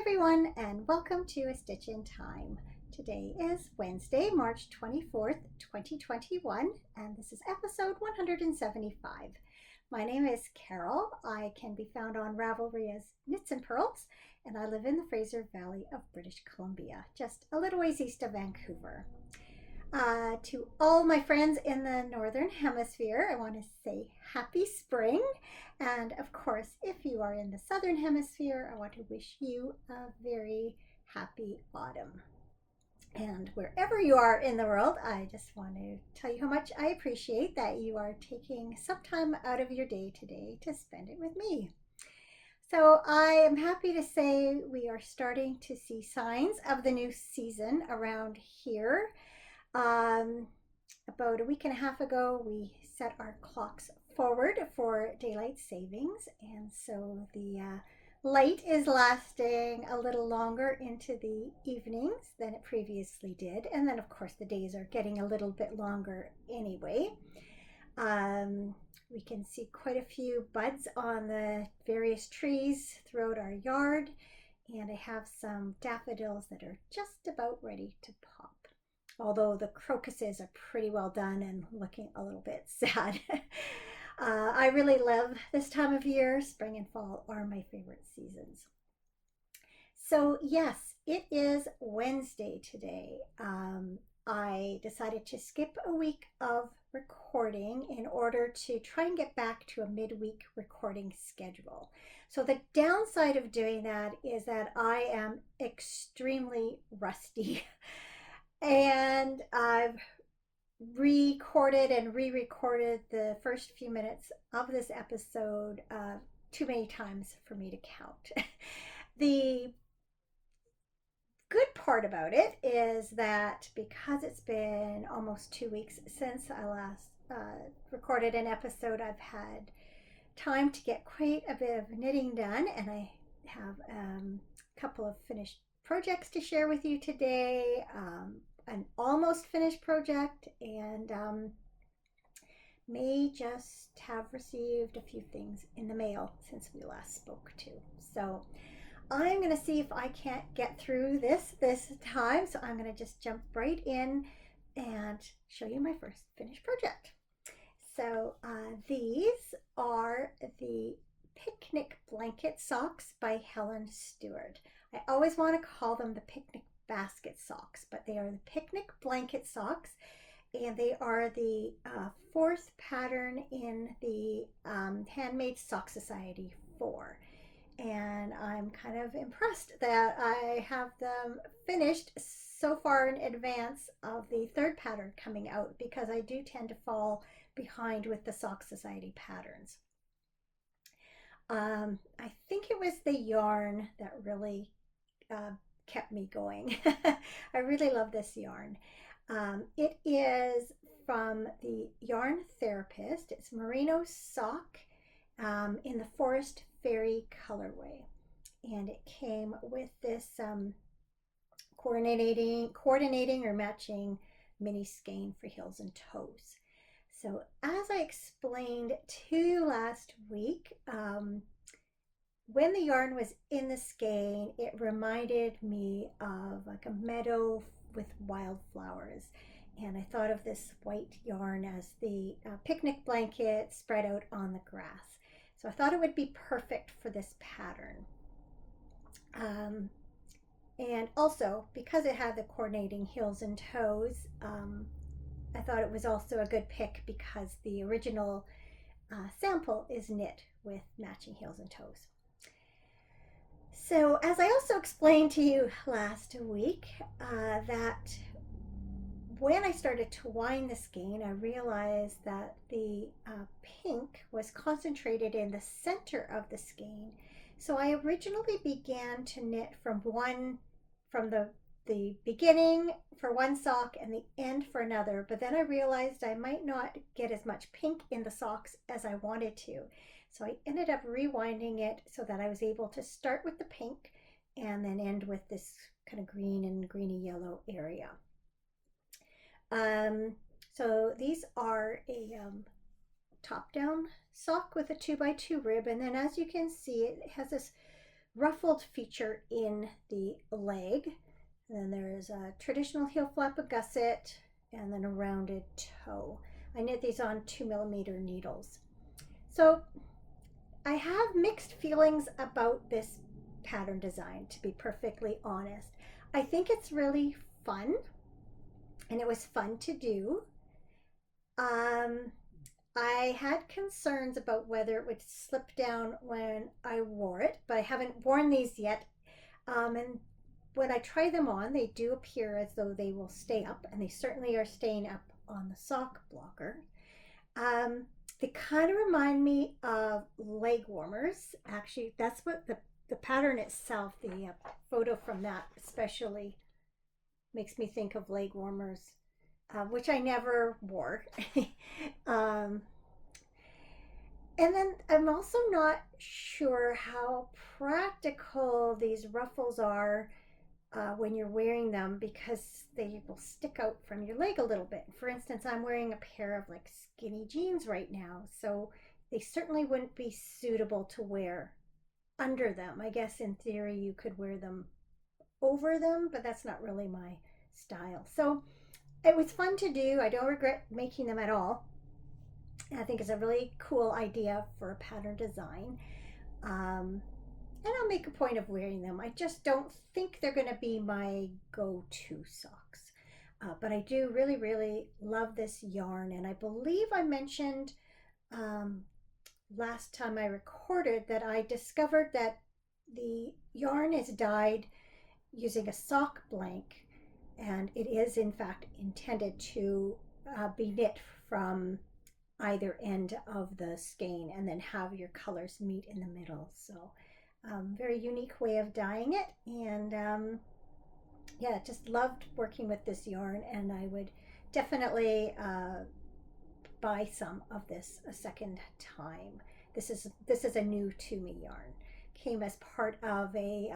everyone, and welcome to A Stitch in Time. Today is Wednesday, March 24th, 2021, and this is episode 175. My name is Carol. I can be found on Ravelry as Knits and Pearls, and I live in the Fraser Valley of British Columbia, just a little ways east of Vancouver. To all my friends in the Northern Hemisphere, I want to say happy spring. And of course, if you are in the Southern Hemisphere, I want to wish you a very happy autumn. And wherever you are in the world, I just want to tell you how much I appreciate that you are taking some time out of your day today to spend it with me. So I am happy to say we are starting to see signs of the new season around here. About a week and a half ago, we set our clocks forward for daylight savings, and so the light is lasting a little longer into the evenings than it previously did. And then, of course, the days are getting a little bit longer anyway. We can see quite a few buds on the various trees throughout our yard, and I have some daffodils that are just about ready to pop. Although the crocuses are pretty well done and looking a little bit sad. I really love this time of year. Spring and fall are my favorite seasons. So yes, it is Wednesday today. I decided to skip a week of recording in order to try and get back to a midweek recording schedule. So the downside of doing that is that I am extremely rusty. And I've recorded and re-recorded the first few minutes of this episode too many times for me to count. The good part about it is that because it's been almost 2 weeks since I last recorded an episode, I've had time to get quite a bit of knitting done, and I have a couple of finished projects to share with you today. An almost finished project, and may just have received a few things in the mail since we last spoke too. So I'm going to see if I can't get through this time. So I'm going to just jump right in and show you my first finished project. So these are the picnic blanket socks by Helen Stewart. I always want to call them the picnic basket socks, but they are the picnic blanket socks, and they are the fourth pattern in the Handmade Sock Society 4. And I'm kind of impressed that I have them finished so far in advance of the third pattern coming out, because I do tend to fall behind with the Sock Society patterns. I think it was the yarn that really kept me going. I really love this yarn. It is from the Yarn Therapist. It's merino sock in the Forest Fairy colorway, and it came with this coordinating or matching mini skein for heels and toes. So as I explained to you last week, when the yarn was in the skein, it reminded me of like a meadow with wildflowers. And I thought of this white yarn as the picnic blanket spread out on the grass. So I thought it would be perfect for this pattern. And also, because it had the coordinating heels and toes, I thought it was also a good pick because the original sample is knit with matching heels and toes. So as I also explained to you last week, that when I started to wind the skein, I realized that the pink was concentrated in the center of the skein. So I originally began to knit from the beginning for one sock and the end for another, but then I realized I might not get as much pink in the socks as I wanted to. So I ended up rewinding it so that I was able to start with the pink and then end with this kind of green and greeny yellow area. So these are a top-down sock with a 2x2 rib, and then as you can see, it has this ruffled feature in the leg. And then there's a traditional heel flap, a gusset, and then a rounded toe. I knit these on 2mm needles. So I have mixed feelings about this pattern design, to be perfectly honest. I think it's really fun, and it was fun to do. I had concerns about whether it would slip down when I wore it, but I haven't worn these yet. And when I try them on, they do appear as though they will stay up, and they certainly are staying up on the sock blocker. They kind of remind me of leg warmers. Actually, that's what the pattern itself, the photo from that especially makes me think of leg warmers, which I never wore. um, and then I'm also not sure how practical these ruffles are when you're wearing them, because they will stick out from your leg a little bit. For instance, I'm wearing a pair of like skinny jeans right now, so they certainly wouldn't be suitable to wear under them. I guess in theory you could wear them over them, but that's not really my style. So it was fun to do. I don't regret making them at all. I think it's a really cool idea for a pattern design. And I'll make a point of wearing them. I just don't think they're going to be my go-to socks. But I do really, really love this yarn. And I believe I mentioned last time I recorded that I discovered that the yarn is dyed using a sock blank. And it is, in fact, intended to be knit from either end of the skein and then have your colors meet in the middle. So very unique way of dyeing it, and yeah, just loved working with this yarn, and I would definitely buy some of this a second time. This is a new to me yarn. Came as part of a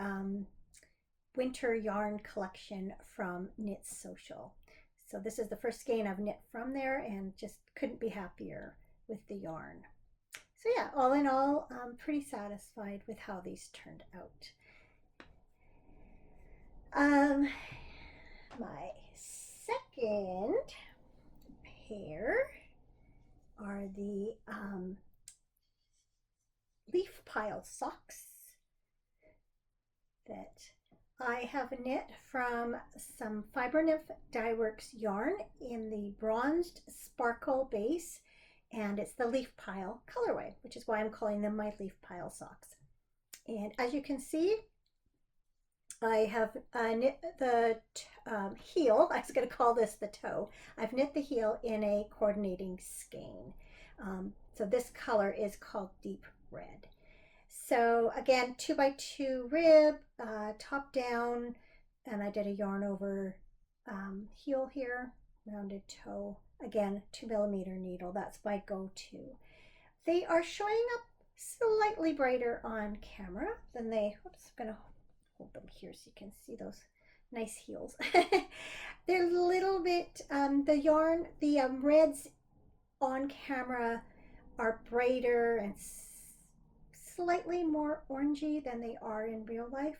winter yarn collection from Knit Social. So this is the first skein I've knit from there, and just couldn't be happier with the yarn. So yeah, all in all, I'm pretty satisfied with how these turned out. My second pair are the leaf pile socks that I have knit from some Fiber Nymph Dye Works yarn in the bronzed sparkle base, and it's the leaf pile colorway, which is why I'm calling them my leaf pile socks. And as you can see, I have knit the heel. I was going to call this the toe. I've knit the heel in a coordinating skein. So this color is called Deep Red. So again, 2x2 rib, top down, and I did a yarn over heel here, rounded toe. Again, 2mm needle. That's my go-to. They are showing up slightly brighter on camera than they. Oops, I'm gonna hold them here so you can see those nice heels. They're a little bit the yarn, the reds on camera are brighter and slightly more orangey than they are in real life,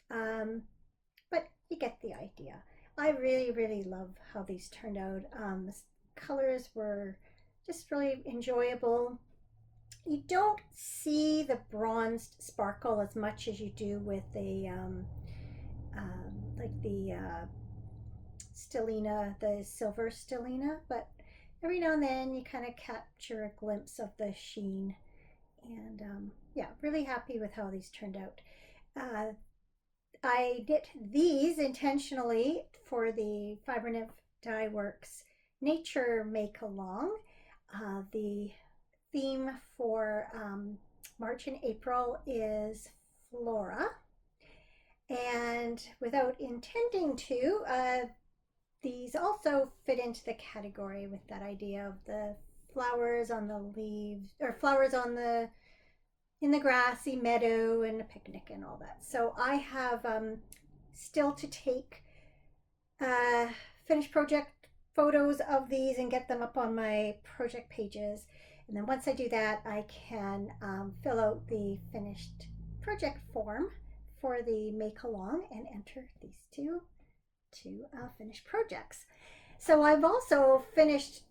but you get the idea. I really, really love how these turned out. The colors were just really enjoyable. You don't see the bronzed sparkle as much as you do with the like the stellina, the silver stellina, but every now and then you kind of capture a glimpse of the sheen. And yeah, really happy with how these turned out. I knit these intentionally for the Fiber Nymph Dye Works Nature Make Along. The theme for March and April is Flora. And without intending to, these also fit into the category with that idea of the flowers on the leaves, or flowers on the in the grassy meadow and a picnic and all that. So I have still to take finished project photos of these and get them up on my project pages. And then once I do that, I can fill out the finished project form for the make along and enter these two to finished projects. So I've also finished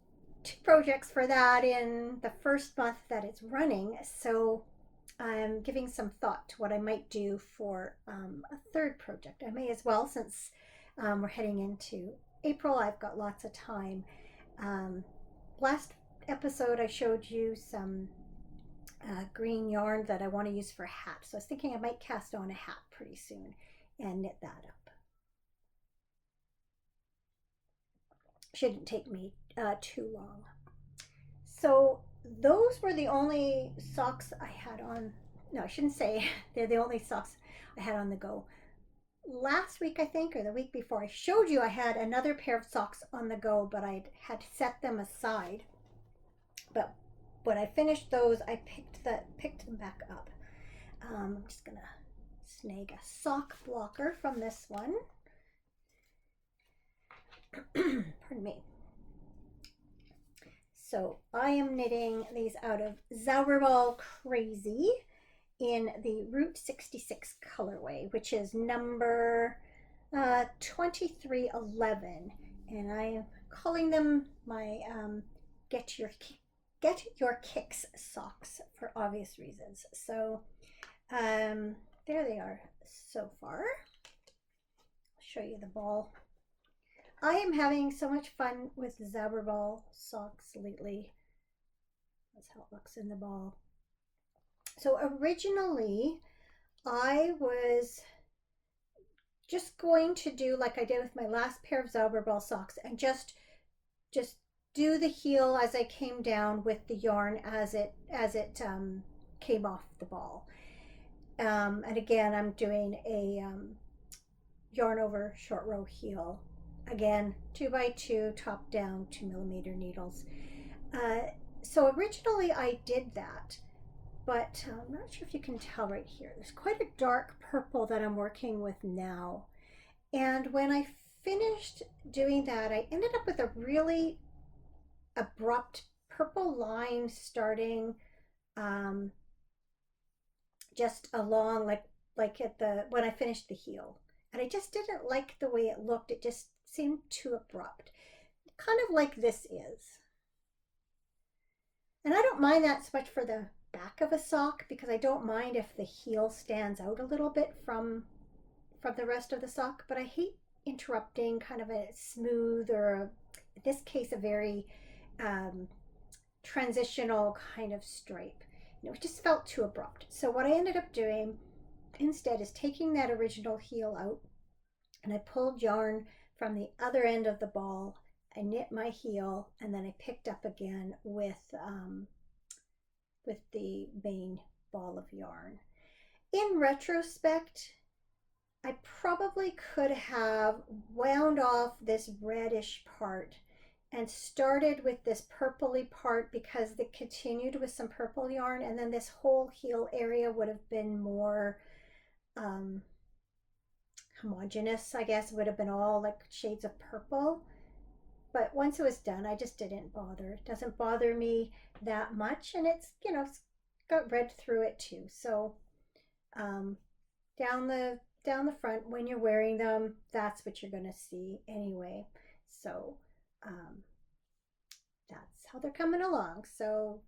2 projects for that in the first month that it's running. So I'm giving some thought to what I might do for a third project. I may as well, since we're heading into April, I've got lots of time. Last episode, I showed you some green yarn that I want to use for a hat. So I was thinking I might cast on a hat pretty soon and knit that up. Shouldn't take me too long. So those were the only socks I had on. No, I shouldn't say they're the only socks I had on the go. Last week, I think, or the week before, I showed you I had another pair of socks on the go, but I had set them aside. But when I finished those, I picked them back up. I'm just gonna snag a sock blocker from this one. Pardon me. So I am knitting these out of Zauberball Crazy in the Route 66 colorway, which is number 2311, and I am calling them my Get Your Kicks socks for obvious reasons. So there they are so far. I'll show you the ball. I am having so much fun with Zauberball socks lately. That's how it looks in the ball. So originally, I was just going to do like I did with my last pair of Zauberball socks and just do the heel as I came down with the yarn as it came off the ball. And again, I'm doing a yarn over short row heel. Again, 2x2, top down, 2mm needles. So originally I did that, but I'm not sure if you can tell right here. There's quite a dark purple that I'm working with now. And when I finished doing that, I ended up with a really abrupt purple line starting just along like at the when I finished the heel. And I just didn't like the way it looked. It just seemed too abrupt. Kind of like this is. And I don't mind that so much for the back of a sock because I don't mind if the heel stands out a little bit from the rest of the sock, but I hate interrupting kind of a smooth or in this case a very transitional kind of stripe. It just felt too abrupt. So what I ended up doing instead is taking that original heel out, and I pulled yarn from the other end of the ball. I knit my heel, and then I picked up again with the main ball of yarn. In retrospect, I probably could have wound off this reddish part and started with this purpley part because it continued with some purple yarn, and then this whole heel area would have been more homogeneous, I guess. It would have been all like shades of purple. But once it was done, I just didn't bother. It doesn't bother me that much, and it's, it's got red through it too. So down the front, when you're wearing them, that's what you're going to see anyway. So that's how they're coming along. So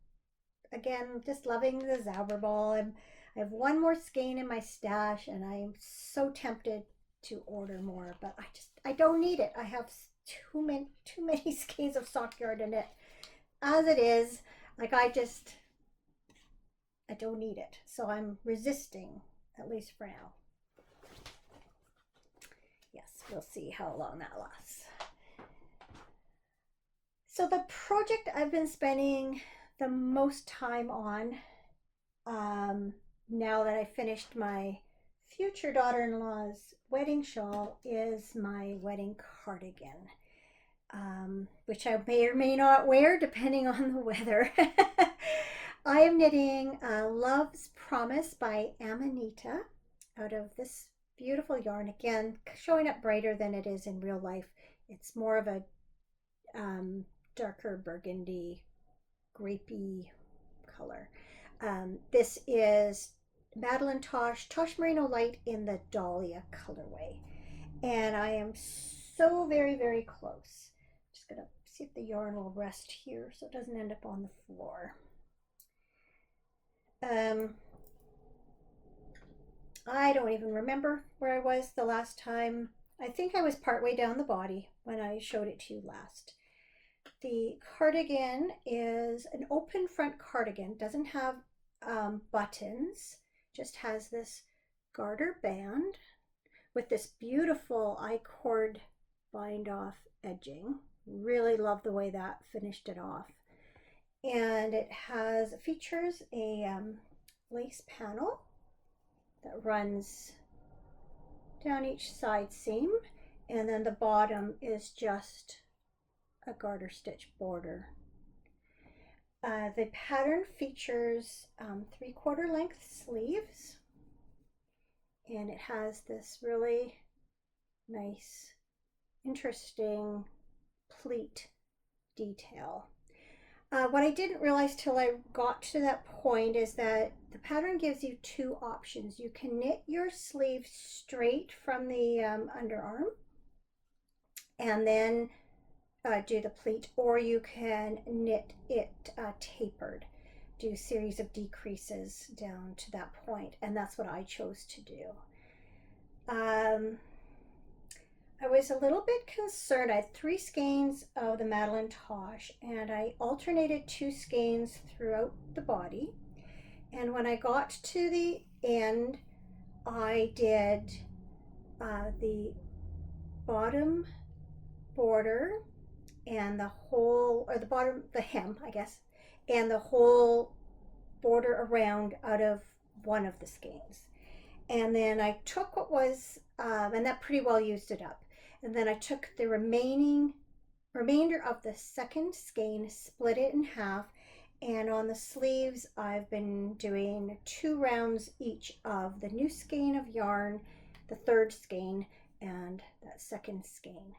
again, just loving the Zauberball. I have one more skein in my stash, and I am so tempted to order more, but I don't need it. I have too many skeins of sock yarn in it as it is. Like I don't need it, so I'm resisting, at least for now. Yes, we'll see how long that lasts. So the project I've been spending the most time on, now that I finished my future daughter-in-law's wedding shawl, is my wedding cardigan, which I may or may not wear depending on the weather. I am knitting Love's Promise by Amanita out of this beautiful yarn. Again, showing up brighter than it is in real life. It's more of a darker burgundy, grapey color. This is Madeline Tosh Merino Light in the Dahlia colorway. And I am so very, very close. Just gonna see if the yarn will rest here so it doesn't end up on the floor. I don't even remember where I was the last time. I think I was partway down the body when I showed it to you last. The cardigan is an open front cardigan, doesn't have buttons, just has this garter band with this beautiful I-cord bind off edging. Really love the way that finished it off. And it features a lace panel that runs down each side seam, and then the bottom is just a garter stitch border. The pattern features 3/4 length sleeves, and it has this really nice, interesting pleat detail. What I didn't realize till I got to that point is that the pattern gives you two options. You can knit your sleeve straight from the underarm and then do the pleat, or you can knit it tapered, do a series of decreases down to that point, and that's what I chose to do. I was a little bit concerned. I had 3 skeins of the Madeline Tosh, and I alternated 2 skeins throughout the body. And when I got to the end, I did the bottom border and the whole, or the bottom, the hem, I guess, and the whole border around out of one of the skeins. And then I took what was, and that pretty well used it up. And then I took the remainder of the second skein, split it in half, and on the sleeves I've been doing 2 rounds each of the new skein of yarn, the third skein, and that second skein.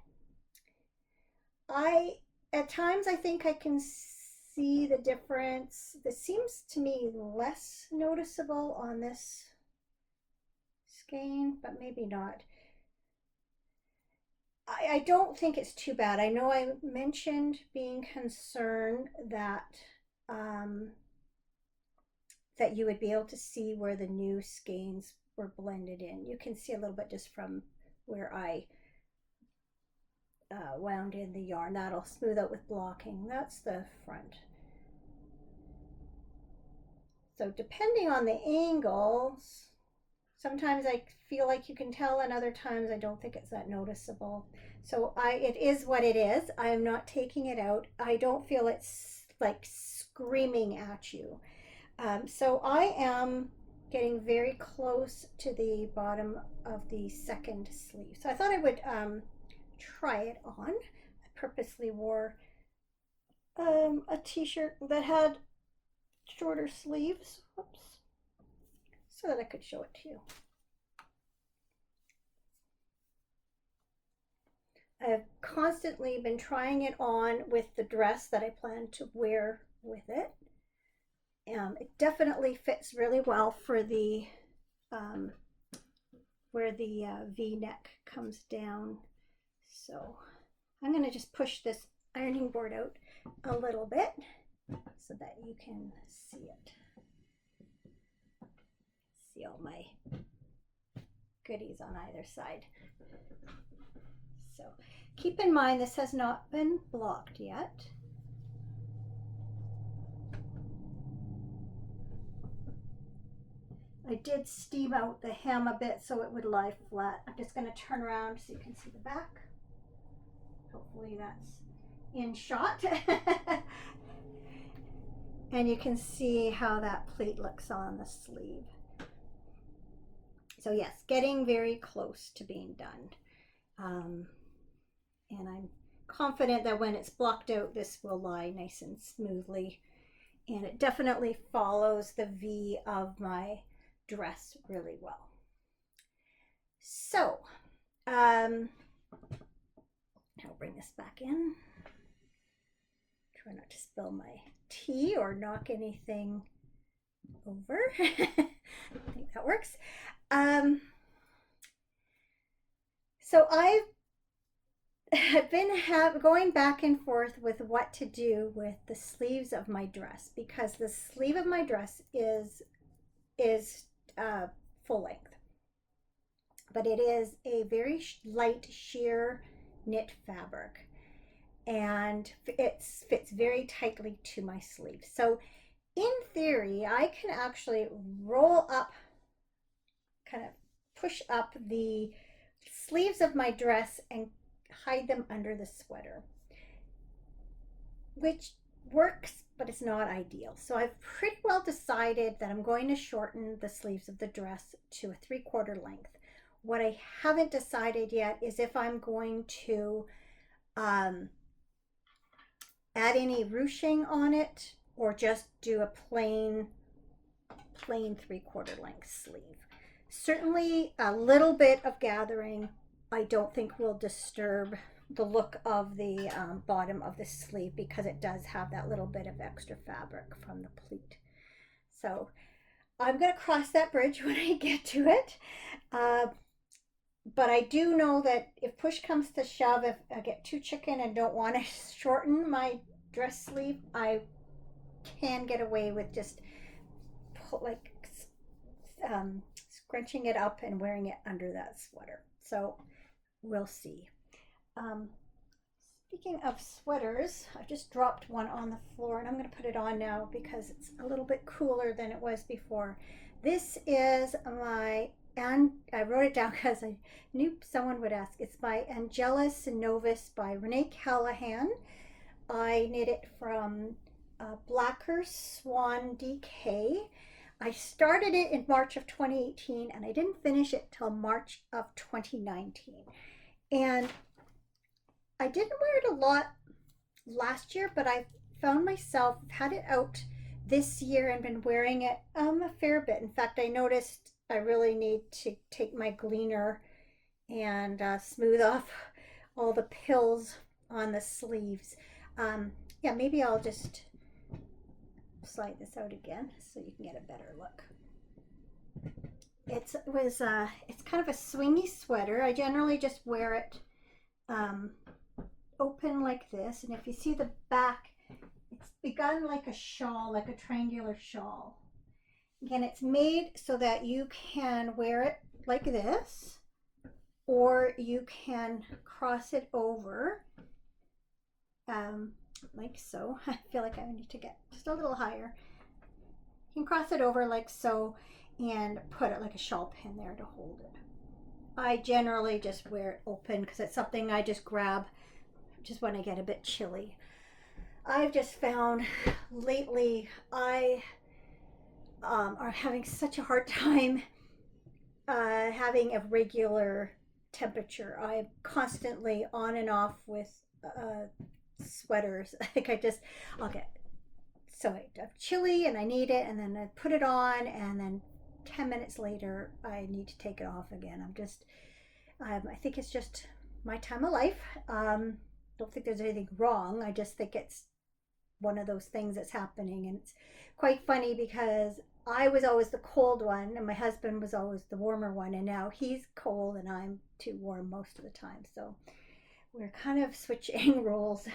At times I think I can see the difference. This seems to me less noticeable on this skein, but maybe not. I don't think it's too bad. I know I mentioned being concerned that that you would be able to see where the new skeins were blended in. You can see a little bit just from where I wound in the yarn. That'll smooth out with blocking. That's the front. So depending on the angles, sometimes I feel like you can tell, and other times I don't think it's that noticeable. So it is what it is. I am not taking it out. I don't feel it's like screaming at you. So I am getting very close to the bottom of the second sleeve. So I thought I would try it on. I purposely wore a t-shirt that had shorter sleeves. Whoops. So that I could show it to you. I've constantly been trying it on with the dress that I plan to wear with it. It definitely fits really well for the where the V-neck comes down. So I'm going to just push this ironing board out a little bit so that you can see it. See all my goodies on either side. So keep in mind this has not been blocked yet. I did steam out the hem a bit so it would lie flat. I'm just going to turn around so you can see the back. Hopefully that's in shot. And you can see how that pleat looks on the sleeve. So yes, getting very close to being done. And I'm confident that when it's blocked out, this will lie nice and smoothly. And it definitely follows the V of my dress really well. So, I'll bring this back in. Try not to spill my tea or knock anything over. I think that works. So I've been going back and forth with what to do with the sleeves of my dress, because the sleeve of my dress is full length, but it is a very light sheer knit fabric, and it fits very tightly to my sleeve. So in theory, I can actually roll up, kind of push up the sleeves of my dress and hide them under the sweater, which works, but it's not ideal. So I've pretty well decided that I'm going to shorten the sleeves of the dress to a 3/4 length. What I haven't decided yet is if I'm going to add any ruching on it or just do a plain 3/4 length sleeve. Certainly a little bit of gathering I don't think will disturb the look of the bottom of the sleeve, because it does have that little bit of extra fabric from the pleat. So I'm going to cross that bridge when I get to it. But I do know that if push comes to shove, if I get too chicken and don't want to shorten my dress sleeve, I can get away with just like scrunching it up and wearing it under that sweater. So we'll see. Speaking of sweaters, I just dropped one on the floor and I'm going to put it on now because it's a little bit cooler than it was before. This is my, and I wrote it down because I knew someone would ask. It's my Angelus Novus by Renee Callahan. I knit it from Blacker Swan DK. I started it in March of 2018 and I didn't finish it till March of 2019. And I didn't wear it a lot last year, but I found myself had it out this year and been wearing it a fair bit. In fact, I noticed I really need to take my gleaner and smooth off all the pills on the sleeves. Yeah, maybe I'll just slide this out again so you can get a better look. It's kind of a swingy sweater. I generally just wear it open like this, and if you see the back, it's begun like a shawl, like a triangular shawl. Again, it's made so that you can wear it like this, or you can cross it over like so. I feel like I need to get just a little higher. You can cross it over like so and put it like a shawl pin there to hold it. I generally just wear it open because it's something I just grab just when I get a bit chilly. I've just found lately I are having such a hard time having a regular temperature. I'm constantly on and off with sweaters. Like I'll get so I'm chilly and I need it, and then I put it on, and then 10 minutes later I need to take it off again. I think it's just my time of life. Don't think there's anything wrong. I just think it's one of those things that's happening, and it's quite funny because I was always the cold one and my husband was always the warmer one, and now he's cold and I'm too warm most of the time. So we're kind of switching roles.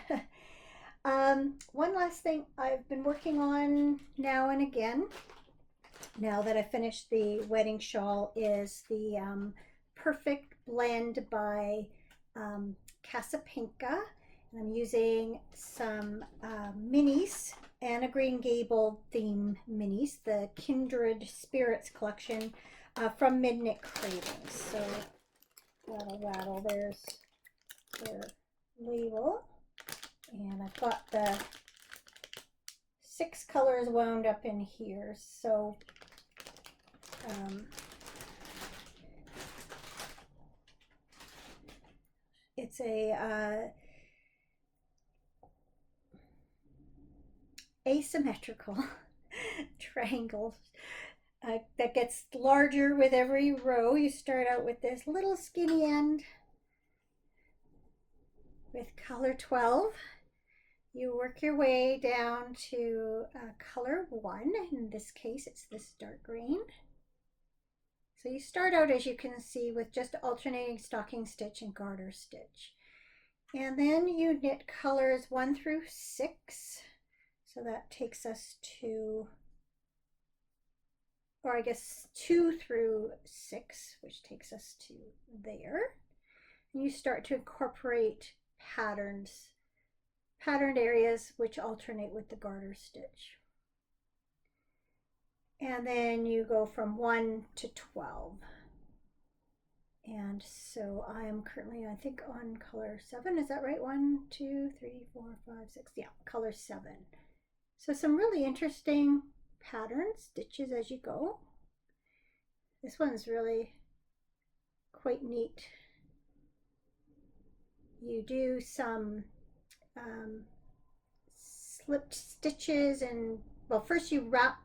One last thing I've been working on now and again, now that I finished the wedding shawl, is the Perfect Blend by Casapinka. And I'm using some minis, Anna Green Gable theme minis, the Kindred Spirits collection from Midnight Cravings. So rattle, there's their label. And I've got the 6 colors wound up in here. So it's a asymmetrical triangle that gets larger with every row. You start out with this little skinny end with color 12. You work your way down to color 1. In this case, it's this dark green. So you start out, as you can see, with just alternating stocking stitch and garter stitch. And then you knit colors 1 through 6. So that takes us to, or I guess 2 through 6, which takes us to there. And you start to incorporate patterned areas which alternate with the garter stitch. And then you go from 1 to 12. And so I am currently, I think, on color 7. Is that right? 1, 2, 3, 4, 5, 6. Yeah, color 7. So some really interesting patterns, stitches as you go. This one's really quite neat. You do some slipped stitches, and well, first you wrap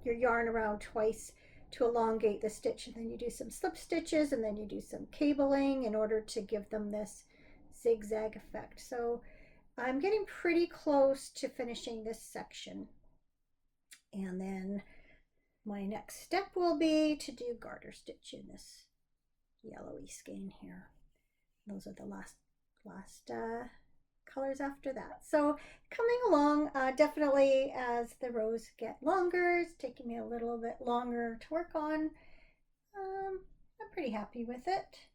your yarn around twice to elongate the stitch, and then you do some slip stitches, and then you do some cabling in order to give them this zigzag effect. So I'm getting pretty close to finishing this section, and then my next step will be to do garter stitch in this yellowy skein here. Those are the last colors after that. So coming along, definitely as the rows get longer, it's taking me a little bit longer to work on. I'm pretty happy with it.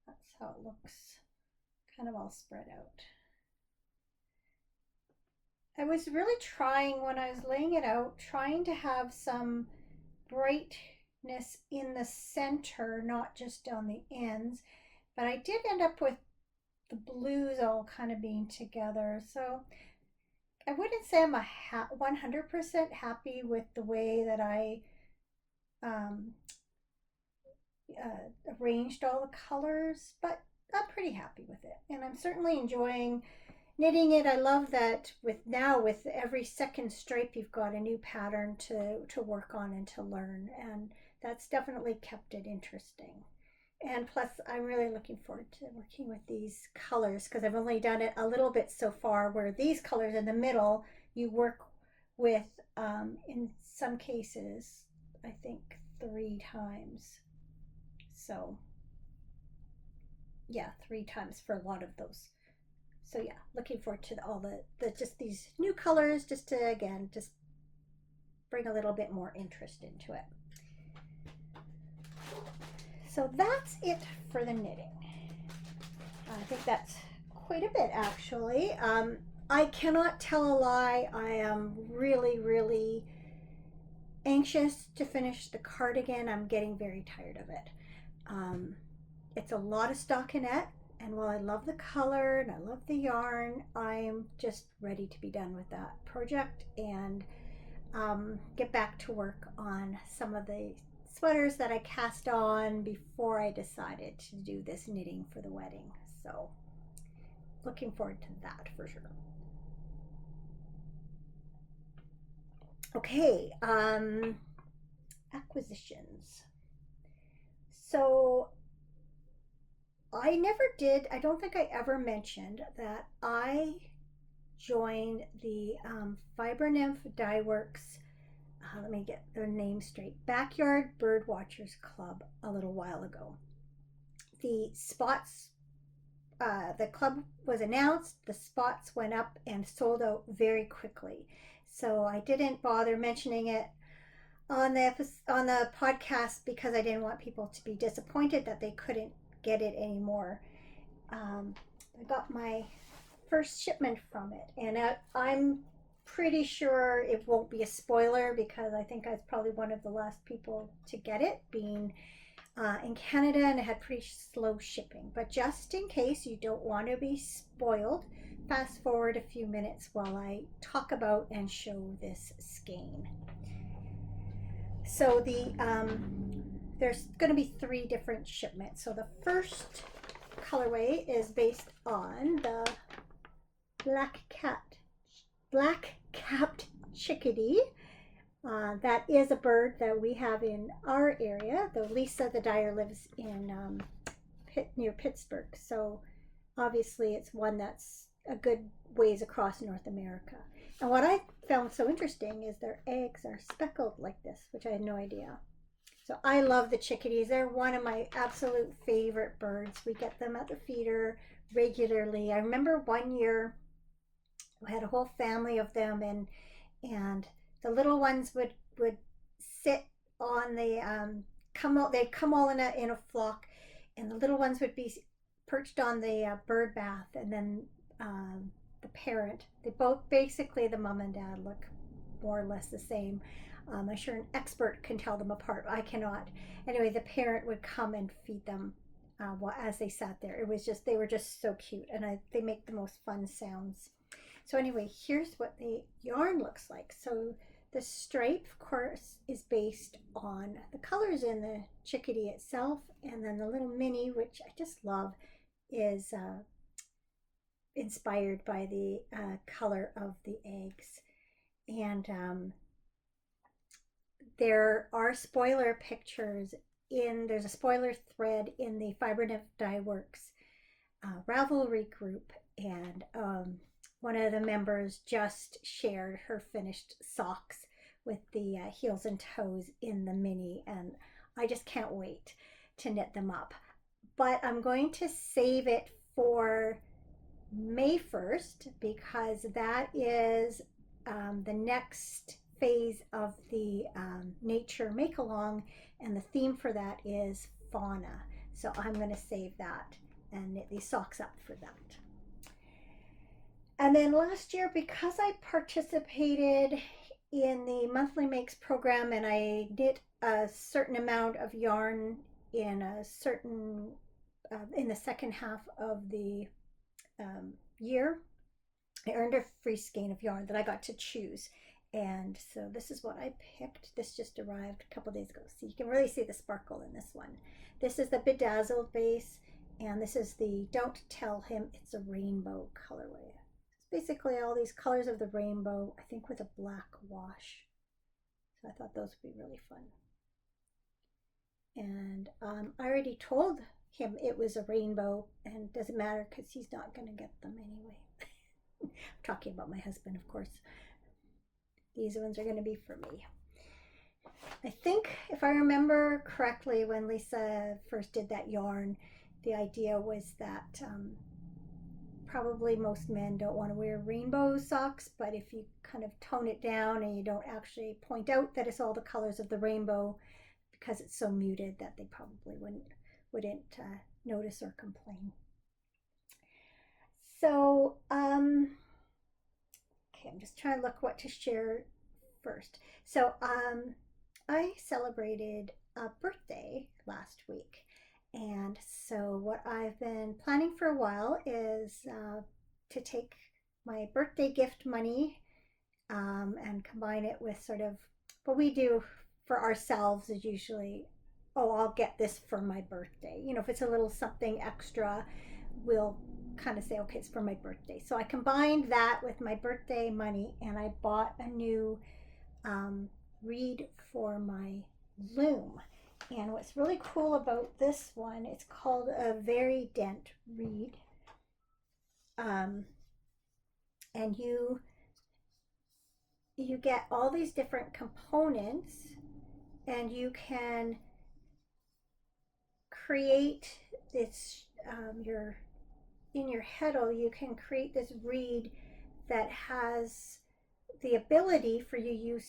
That's how it looks, kind of all spread out. I was really trying, when I was laying it out, trying to have some brightness in the center, not just on the ends, but I did end up with the blues all kind of being together. So I wouldn't say I'm 100% happy with the way that I arranged all the colors, but I'm pretty happy with it, and I'm certainly enjoying knitting it. I love that with every second stripe you've got a new pattern to work on and to learn, and that's definitely kept it interesting. And plus, I'm really looking forward to working with these colors, because I've only done it a little bit so far, where these colors in the middle you work with, in some cases, I think 3 times. So yeah, 3 times for a lot of those. So yeah, looking forward to all the just these new colors, just to, again, just bring a little bit more interest into it. So that's it for the knitting. I think that's quite a bit, actually. I cannot tell a lie. I am really, really anxious to finish the cardigan. I'm getting very tired of it. It's a lot of stockinette, and while I love the color and I love the yarn, I'm just ready to be done with that project and get back to work on some of the sweaters that I cast on before I decided to do this knitting for the wedding. So looking forward to that for sure. Okay, acquisitions. So I don't think I ever mentioned that I joined the Fiber Nymph Dye Works, let me get their name straight, Backyard Bird Watchers Club a little while ago. The spots, the club was announced, the spots went up and sold out very quickly. So I didn't bother mentioning it on the podcast, because I didn't want people to be disappointed that they couldn't get it anymore. I got my first shipment from it, and I'm pretty sure it won't be a spoiler, because I think I was probably one of the last people to get it, being in Canada, and it had pretty slow shipping. But just in case you don't want to be spoiled, fast forward a few minutes while I talk about and show this skein. So there's going to be 3 different shipments. So the first colorway is based on the Blackcapped Chickadee. That is a bird that we have in our area. Though Lisa the dyer lives in near Pittsburgh, so obviously it's one that's a good ways across North America. And what I found so interesting is their eggs are speckled like this, which I had no idea. So I love the chickadees. They're one of my absolute favorite birds. We get them at the feeder regularly. I remember one year we had a whole family of them, and the little ones would sit on the come out. They'd come all in a flock, and the little ones would be perched on the bird bath, and then the parent. They both basically the mom and dad look more or less the same. I'm sure an expert can tell them apart. I cannot. Anyway, the parent would come and feed them as they sat there. It was just they were just so cute, and they make the most fun sounds. So anyway, here's what the yarn looks like. So the stripe, of course, is based on the colors in the chickadee itself, and then the little mini, which I just love, is inspired by the color of the eggs. And there are spoiler pictures there's a spoiler thread in the Fiber Dye Works Ravelry group, and one of the members just shared her finished socks with the heels and toes in the mini, and I just can't wait to knit them up. But I'm going to save it for May 1st because that is the next phase of the nature make along, and the theme for that is fauna. So I'm going to save that and knit these socks up for that. And then last year, because I participated in the monthly makes program and I knit a certain amount of yarn in a certain in the second half of the year, I earned a free skein of yarn that I got to choose. And so this is what I picked. This just arrived a couple days ago. So you can really see the sparkle in this one. This is the bedazzled base, and this is the Don't Tell Him It's a Rainbow colorway. It's basically all these colors of the rainbow, I think with a black wash. So I thought those would be really fun. And I already told him it was a rainbow, and it doesn't matter because he's not going to get them anyway. I'm talking about my husband, of course. These ones are going to be for me. I think if I remember correctly, when Lisa first did that yarn, the idea was that probably most men don't want to wear rainbow socks, but if you kind of tone it down and you don't actually point out that it's all the colors of the rainbow, because it's so muted, that they probably wouldn't notice or complain. So okay, I'm just trying to look what to share first. So I celebrated a birthday last week, and so what I've been planning for a while is to take my birthday gift money and combine it with sort of what we do for ourselves is usually, oh, I'll get this for my birthday. You know, if it's a little something extra, we'll kind of say, okay, it's for my birthday. So I combined that with my birthday money, and I bought a new reed for my loom. And what's really cool about this one, it's called a Very Dent reed. And you get all these different components, and you can create this in your heddle, you can create this reed that has the ability for you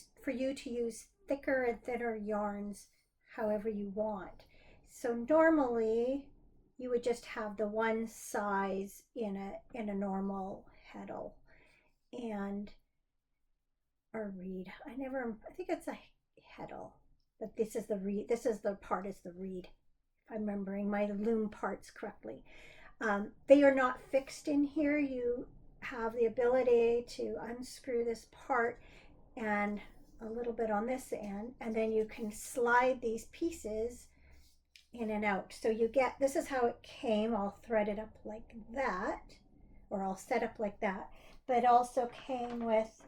to use thicker and thinner yarns however you want. So normally you would just have the one size in a normal heddle and a reed. I think it's a heddle, but this is the reed. This is the part is the reed. If I'm remembering my loom parts correctly. They are not fixed in here. You have the ability to unscrew this part and a little bit on this end, and then you can slide these pieces in and out. So you get, this is how it came, all threaded up like that, or all set up like that, but it also came with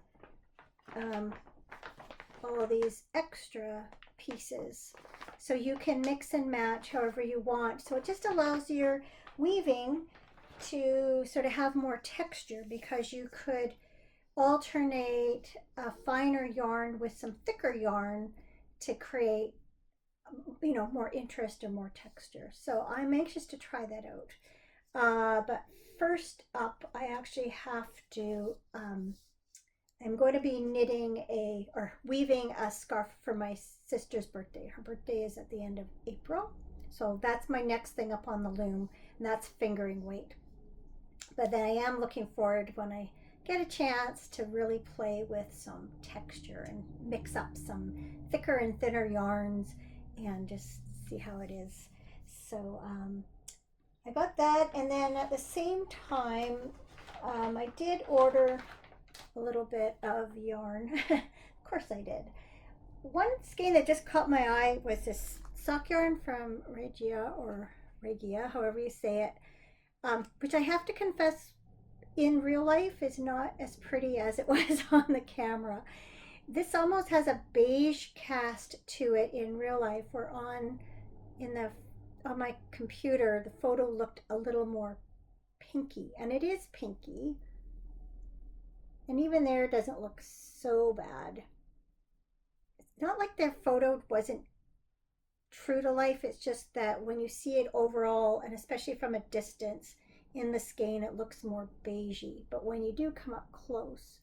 all of these extra pieces. So you can mix and match however you want. So it just allows your weaving to sort of have more texture, because you could alternate a finer yarn with some thicker yarn to create, more interest and more texture. So I'm anxious to try that out. But first up, I actually have to, I'm going to be knitting or weaving a scarf for my sister's birthday. Her birthday is at the end of April. So that's my next thing up on the loom, and that's fingering weight. But then I am looking forward when I get a chance to really play with some texture and mix up some thicker and thinner yarns and just see how it is. So I got that, and then at the same time, I did order a little bit of yarn. Of course I did. One skein that just caught my eye was this sock yarn from Regia, however you say it, which I have to confess in real life is not as pretty as it was on the camera. This almost has a beige cast to it in real life, or on my computer the photo looked a little more pinky, and it is pinky, and even there it doesn't look so bad. It's not like their photo wasn't true to life, it's just that when you see it overall, and especially from a distance in the skein, it looks more beigey, but when you do come up close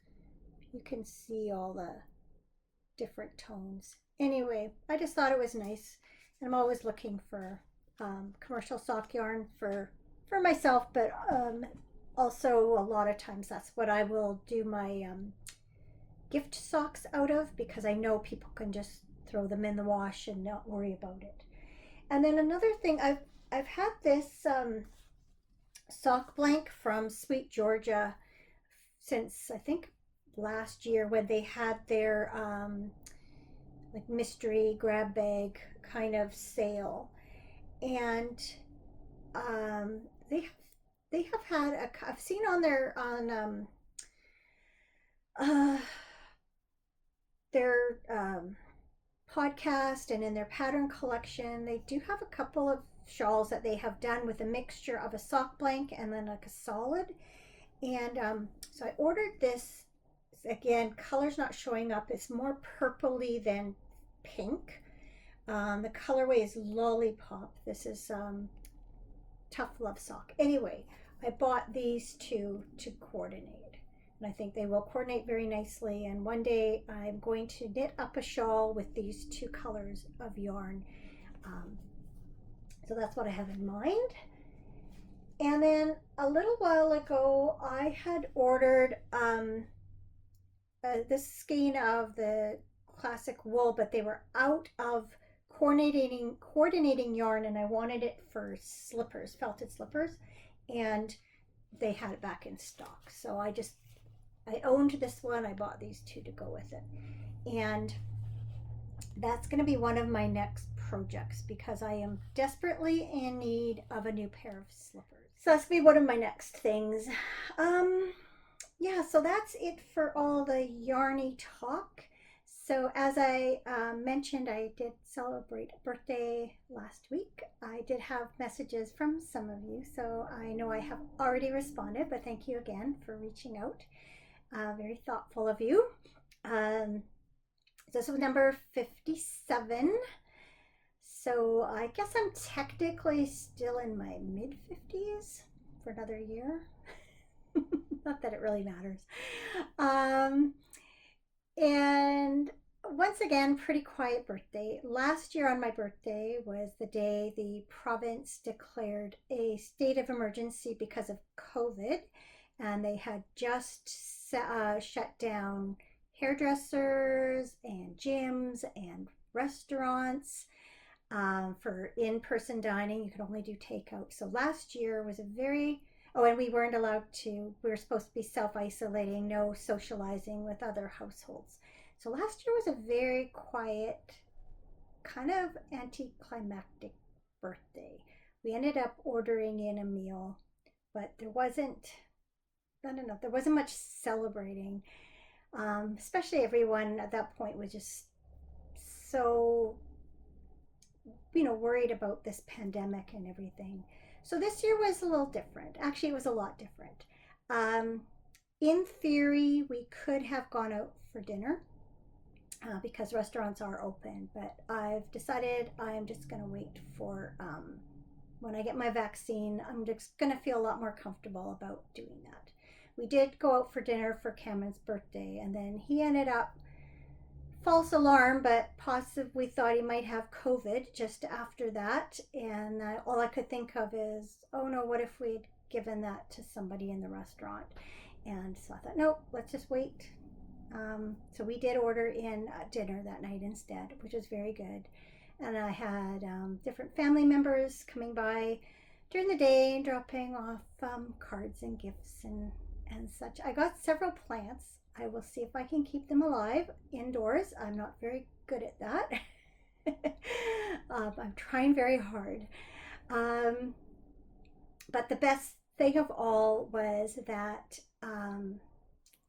you can see all the different tones. Anyway, I just thought it was nice, and I'm always looking for commercial sock yarn for myself, but also a lot of times that's what I will do my gift socks out of, because I know people can just throw them in the wash and not worry about it. And then another thing, I've had this sock blank from Sweet Georgia since I think last year, when they had their like mystery grab bag kind of sale, and they have had I've seen on their podcast and in their pattern collection, they do have a couple of shawls that they have done with a mixture of a sock blank and then like a solid. And so I ordered this. Again, color's not showing up. It's more purpley than pink. The colorway is Lollipop. This is Tough Love Sock. Anyway, I bought these two to coordinate, and I think they will coordinate very nicely. And one day I'm going to knit up a shawl with these two colors of yarn. So that's what I have in mind. And then a little while ago, I had ordered this skein of the classic wool, but they were out of coordinating yarn, and I wanted it for slippers, felted slippers, and they had it back in stock. So I owned this one. I bought these two to go with it, and that's going to be one of my next projects, because I am desperately in need of a new pair of slippers. So that's going to be one of my next things. Yeah, so that's it for all the yarny talk. So as I mentioned, I did celebrate a birthday last week. I did have messages from some of you, so I know I have already responded, but thank you again for reaching out. Very thoughtful of you. This was number 57. So I guess I'm technically still in my mid-50s for another year. Not that it really matters. And once again, pretty quiet birthday. Last year on my birthday was the day the province declared a state of emergency because of COVID, and they had just shut down hairdressers and gyms and restaurants for in-person dining. You could only do takeout. So last year was and we weren't we were supposed to be self-isolating, no socializing with other households. So last year was a very quiet, kind of anticlimactic birthday. We ended up ordering in a meal, but there wasn't much celebrating. Especially everyone at that point was just so, worried about this pandemic and everything. So this year was a little different. Actually, it was a lot different. In theory, we could have gone out for dinner because restaurants are open, but I've decided I'm just going to wait for when I get my vaccine. I'm just going to feel a lot more comfortable about doing that. We did go out for dinner for Cameron's birthday, and then he ended up false alarm, but possibly thought he might have COVID just after that. And all I could think of is, oh no, what if we'd given that to somebody in the restaurant? And so I thought, nope, let's just wait. So we did order in dinner that night instead, which was very good. And I had different family members coming by during the day, dropping off cards and gifts and such. I got several plants. I will see if I can keep them alive indoors. I'm not very good at that. I'm trying very hard. But the best thing of all was that,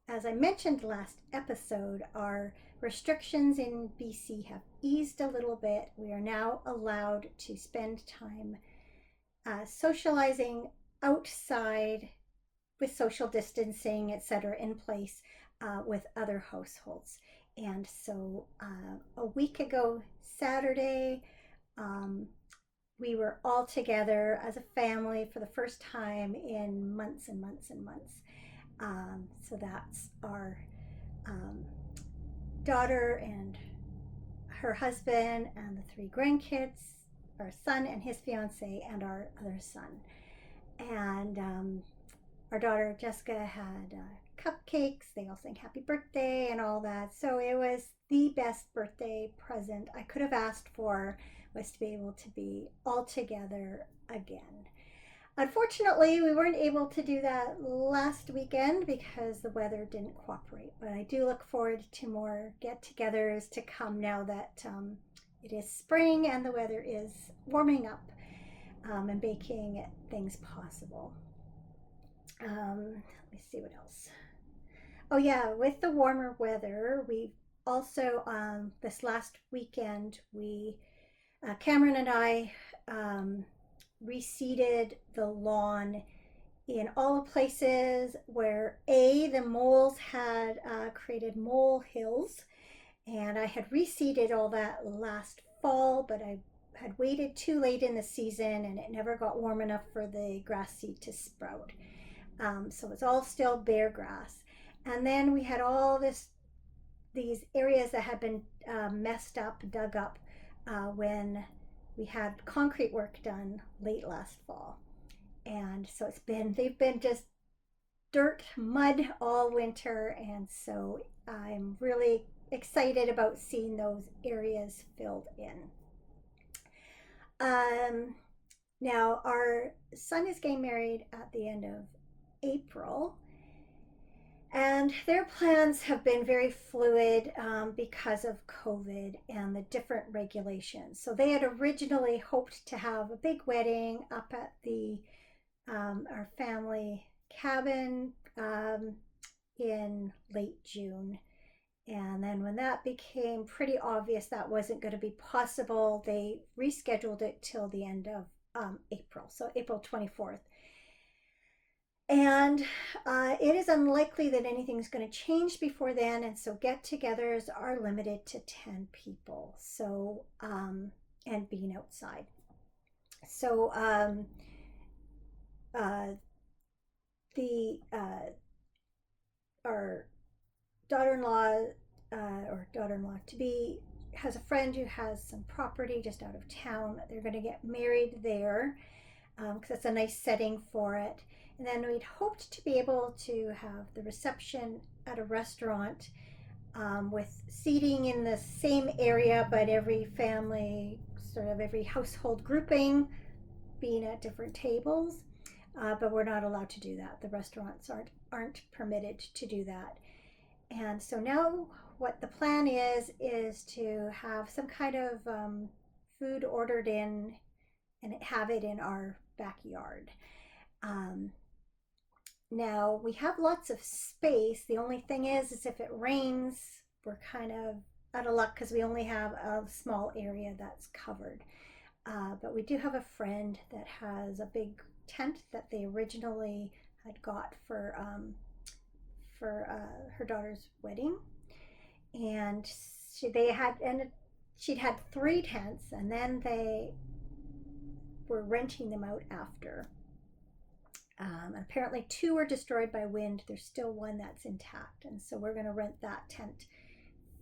as I mentioned last episode, our restrictions in BC have eased a little bit. We are now allowed to spend time socializing outside with social distancing, etc., in place with other households. And so a week ago, Saturday, we were all together as a family for the first time in months and months and months. So that's our daughter and her husband and the three grandkids, our son and his fiance, and our other son. And our daughter Jessica had cupcakes. They all sang happy birthday and all that. So it was the best birthday present I could have asked for, was to be able to be all together again. Unfortunately, we weren't able to do that last weekend because the weather didn't cooperate. But I do look forward to more get-togethers to come now that it is spring and the weather is warming up and making things possible. Let me see what else. Oh yeah, with the warmer weather, we also this last weekend Cameron and I reseeded the lawn in all the places where the moles had created mole hills, and I had reseeded all that last fall, but I had waited too late in the season and it never got warm enough for the grass seed to sprout. So it's all still bare grass. And then we had all these areas that had been messed up, dug up when we had concrete work done late last fall. And so they've been just dirt, mud all winter. And so I'm really excited about seeing those areas filled in. Now, our son is getting married at the end of April, and their plans have been very fluid because of COVID and the different regulations. So they had originally hoped to have a big wedding up at our family cabin in late June. And then when that became pretty obvious that wasn't going to be possible, they rescheduled it till the end of April, so April 24th. And it is unlikely that anything's going to change before then, and so get-togethers are limited to 10 people. So and being outside. So our daughter-in-law or daughter-in-law to be has a friend who has some property just out of town. They're going to get married there because that's a nice setting for it. And then we'd hoped to be able to have the reception at a restaurant with seating in the same area, but every family, sort of every household grouping being at different tables. But we're not allowed to do that. The restaurants aren't permitted to do that. And so now what the plan is to have some kind of food ordered in and have it in our backyard. Now we have lots of space. The only thing is if it rains, we're kind of out of luck because we only have a small area that's covered. But we do have a friend that has a big tent that they originally had got for for her daughter's wedding, and they had, and she'd had 3 tents, and then they were renting them out after. Apparently 2 were destroyed by wind. There's still 1 that's intact, and so we're going to rent that tent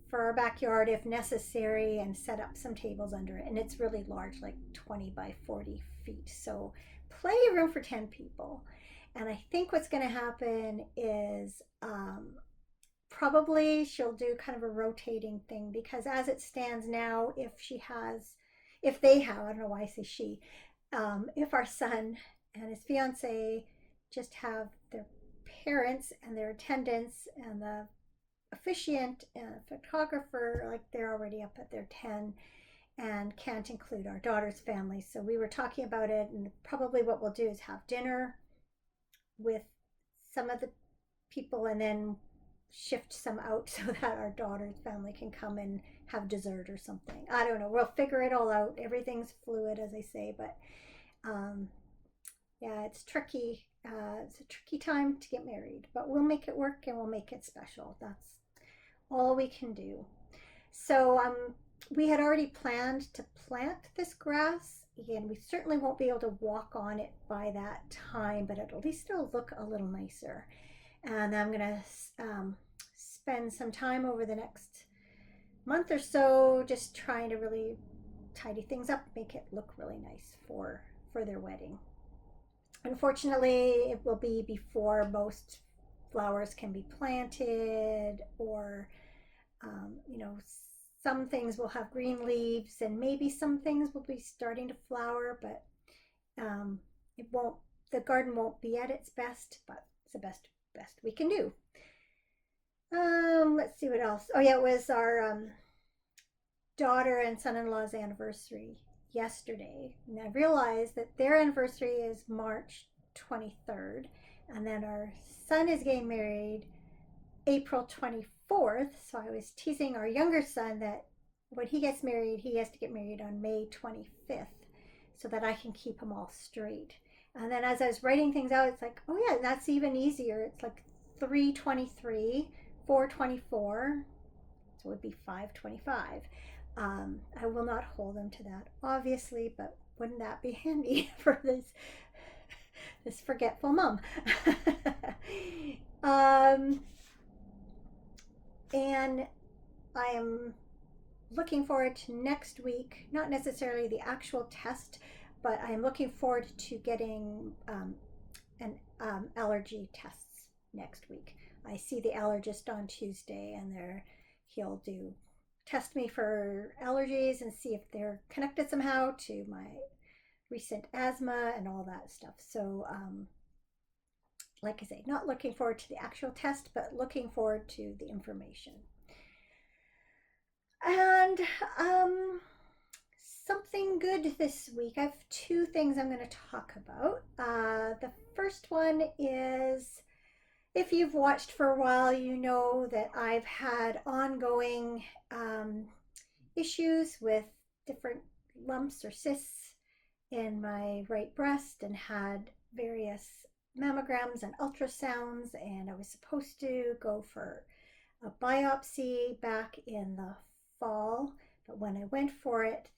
for our backyard if necessary and set up some tables under it. And it's really large, like 20 by 40 feet, so plenty of room for 10 people. And I think what's going to happen is probably she'll do kind of a rotating thing, because as it stands now, if they have, I don't know why I say she, if our son and his fiance just have their parents and their attendants and the officiant and photographer, like they're already up at their 10 and can't include our daughter's family. So we were talking about it, and probably what we'll do is have dinner with some of the people and then shift some out so that our daughter's family can come and have dessert or something. I don't know. We'll figure it all out. Everything's fluid, as I say, but yeah, it's tricky. It's a tricky time to get married, but we'll make it work and we'll make it special. That's all we can do. So we had already planned to plant this grass. Again, we certainly won't be able to walk on it by that time, but at least it'll look a little nicer. And I'm gonna spend some time over the next month or so just trying to really tidy things up, make it look really nice for their wedding. Unfortunately, it will be before most flowers can be planted, or some things will have green leaves, and maybe some things will be starting to flower, but it won't. The garden won't be at its best, but it's the best we can do. Let's see what else. Oh yeah, it was our daughter and son-in-law's anniversary yesterday, and I realized that their anniversary is March 23rd, and then our son is getting married April 24th. So I was teasing our younger son that when he gets married, he has to get married on May 25th, so that I can keep them all straight. And then as I was writing things out, it's like, oh yeah, that's even easier. It's like 3/23, 4/24, so it would be 5/25. I will not hold them to that, obviously, but wouldn't that be handy for this forgetful mom? And I am looking forward to next week, not necessarily the actual test, but I'm looking forward to getting an allergy tests next week. I see the allergist on Tuesday, and he'll test me for allergies and see if they're connected somehow to my recent asthma and all that stuff. So like I say, not looking forward to the actual test, but looking forward to the information. And something good this week. I have 2 things I'm going to talk about. The first one is, if you've watched for a while, you know that I've had ongoing issues with different lumps or cysts in my right breast, and had various mammograms and ultrasounds, and I was supposed to go for a biopsy back in the fall, but when I went for it,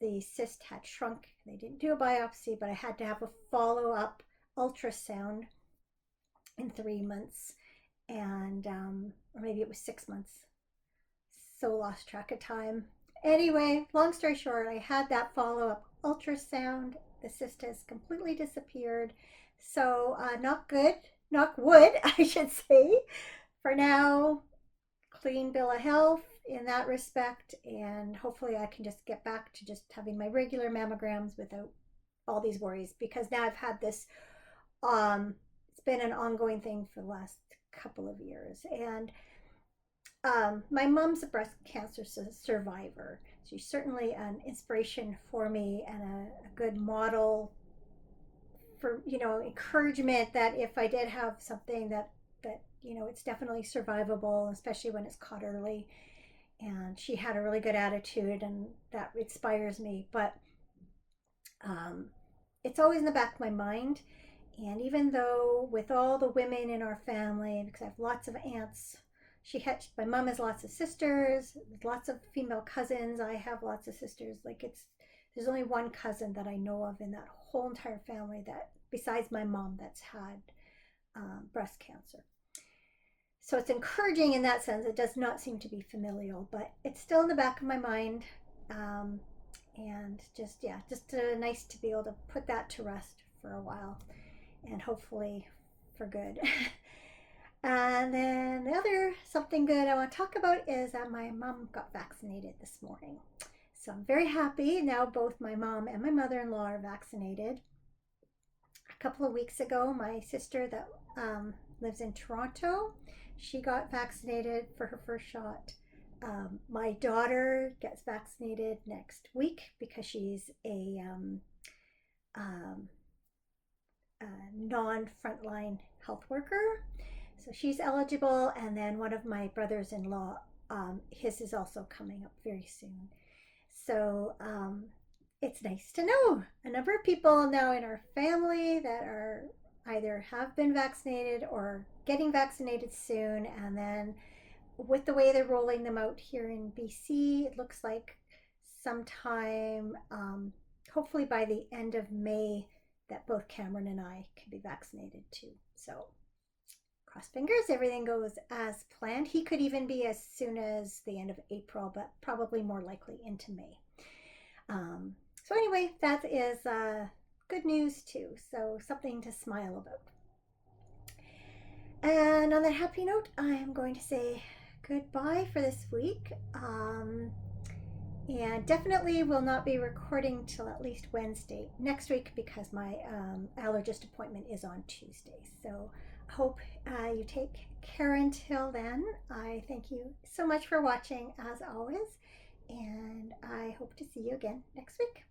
the cyst had shrunk. They didn't do a biopsy, but I had to have a follow-up ultrasound in 3 months, and or maybe it was 6 months. So lost track of time. Anyway, long story short, I had that follow-up ultrasound. The cyst has completely disappeared. So not good, knock wood, I should say. For now, clean bill of health in that respect, and hopefully I can just get back to just having my regular mammograms without all these worries, because now I've had this it's been an ongoing thing for the last couple of years. And my mom's a breast cancer survivor. She's certainly an inspiration for me, and a good model for, encouragement that if I did have something that it's definitely survivable, especially when it's caught early. And she had a really good attitude, and that inspires me. But it's always in the back of my mind, And even though with all the women in our family, because I have lots of aunts, my mom has lots of sisters, lots of female cousins. I have lots of sisters. There's only one cousin that I know of in that whole entire family that, besides my mom, that's had breast cancer. So it's encouraging in that sense. It does not seem to be familial, but it's still in the back of my mind. Um, and just, yeah, just nice to be able to put that to rest for a while and hopefully for good. And then the other something good I want to talk about is that my mom got vaccinated this morning. So I'm very happy. Now both my mom and my mother-in-law are vaccinated. A couple of weeks ago, my sister that lives in Toronto, she got vaccinated for her first shot. My daughter gets vaccinated next week because she's a non-frontline health worker. So she's eligible, and then one of my brothers-in-law, his is also coming up very soon. So it's nice to know a number of people now in our family that are either have been vaccinated or getting vaccinated soon. And then with the way they're rolling them out here in BC, it looks like sometime, hopefully by the end of May, that both Cameron and I can be vaccinated too. So cross fingers, everything goes as planned. He could even be as soon as the end of April, but probably more likely into May. So anyway, that is good news too. So something to smile about. And on that happy note, I am going to say goodbye for this week. And definitely will not be recording till at least Wednesday next week because my allergist appointment is on Tuesday. So I hope you take care until then. I thank you so much for watching as always, and I hope to see you again next week.